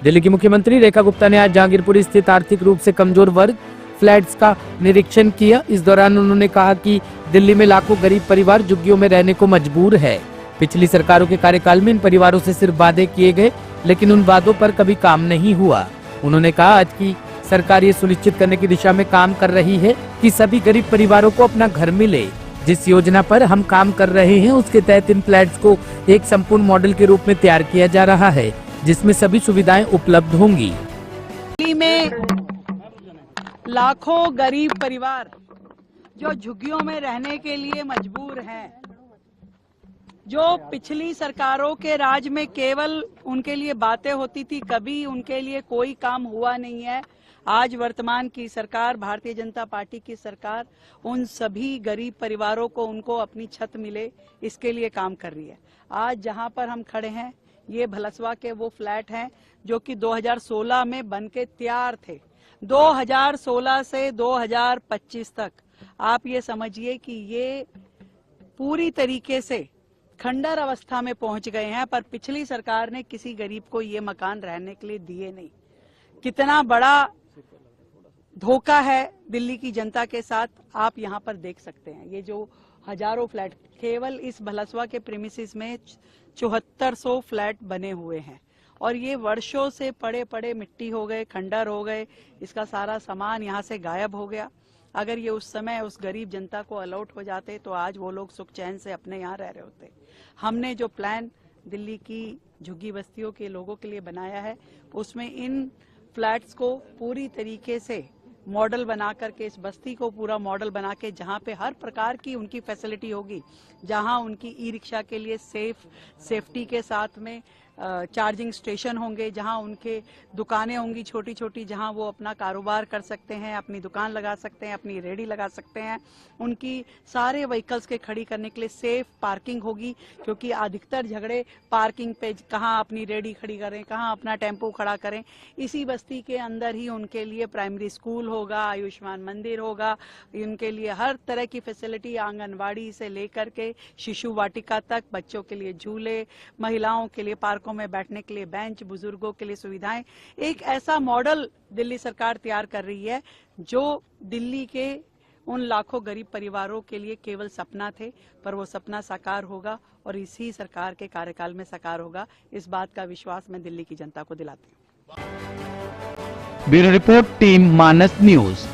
दिल्ली की मुख्यमंत्री रेखा गुप्ता ने आज जहांगीरपुर स्थित आर्थिक रूप से कमजोर वर्ग फ्लैट्स का निरीक्षण किया। इस दौरान उन्होंने कहा कि दिल्ली में लाखों गरीब परिवार झुग्गियों में रहने को मजबूर है। पिछली सरकारों के कार्यकाल में इन परिवारों से सिर्फ वादे किए गए, लेकिन उन वादों पर कभी काम नहीं हुआ। उन्होंने कहा आज की सरकार ये सुनिश्चित करने की दिशा में काम कर रही है कि सभी गरीब परिवारों को अपना घर मिले। जिस योजना पर हम काम कर रहे हैं उसके तहत इन फ्लैट्स को एक संपूर्ण मॉडल के रूप में तैयार किया जा रहा है, जिसमें सभी सुविधाएं उपलब्ध होंगी। दिल्ली में लाखों गरीब परिवार जो झुग्गियों में रहने के लिए मजबूर हैं, जो पिछली सरकारों के राज में केवल उनके लिए बातें होती थी, कभी उनके लिए कोई काम हुआ नहीं है। आज वर्तमान की सरकार, भारतीय जनता पार्टी की सरकार, उन सभी गरीब परिवारों को उनको अपनी छत मिले, इसके लिए काम कर रही है। आज जहां पर हम खड़े हैं ये भलसवा के वो फ्लैट हैं जो कि 2016 में बनके तैयार थे। 2016 से 2025 तक आप ये समझिए कि ये पूरी तरीके से खंडर अवस्था में पहुंच गए हैं, पर पिछली सरकार ने किसी गरीब को ये मकान रहने के लिए दिए नहीं। कितना बड़ा धोखा है दिल्ली की जनता के साथ, आप यहाँ पर देख सकते हैं। ये जो हजारों फ्लैट केवल इस भलसवा के प्रीमिसेस में 7400 फ्लैट बने हुए हैं और ये वर्षों से पड़े पड़े मिट्टी हो गए, खंडर हो गए, इसका सारा सामान यहाँ से गायब हो गया। अगर ये उस समय उस गरीब जनता को अलॉट हो जाते तो आज वो लोग सुख चैन से अपने यहाँ रह रहे होते। हमने जो प्लान दिल्ली की झुग्गी बस्तियों के लोगों के लिए बनाया है उसमें इन फ्लैट्स को पूरी तरीके से मॉडल बना करके, इस बस्ती को पूरा मॉडल बना के, जहाँ पे हर प्रकार की उनकी फैसिलिटी होगी, जहाँ उनकी ई रिक्शा के लिए सेफ्टी के साथ में चार्जिंग स्टेशन होंगे, जहां उनके दुकानें होंगी छोटी छोटी, जहां वो अपना कारोबार कर सकते हैं, अपनी दुकान लगा सकते हैं, अपनी रेहड़ी लगा सकते हैं। उनकी सारे व्हीकल्स के खड़ी करने के लिए सेफ पार्किंग होगी, क्योंकि अधिकतर झगड़े पार्किंग पे, कहाँ अपनी रेहड़ी खड़ी करें, कहाँ अपना टेम्पो खड़ा करें। इसी बस्ती के अंदर ही उनके लिए प्राइमरी स्कूल होगा, आयुष्मान मंदिर होगा, उनके लिए हर तरह की फैसिलिटी, आंगनवाड़ी से लेकर के शिशु वाटिका तक, बच्चों के लिए झूले, महिलाओं के लिए पार्क में बैठने के लिए बेंच, बुजुर्गों के लिए सुविधाएं। एक ऐसा मॉडल दिल्ली सरकार तैयार कर रही है जो दिल्ली के उन लाखों गरीब परिवारों के लिए केवल सपना थे, पर वो सपना साकार होगा और इसी सरकार के कार्यकाल में साकार होगा। इस बात का विश्वास मैं दिल्ली की जनता को दिलाती हूँ। ब्यूरो रिपोर्ट, टीम मानस न्यूज।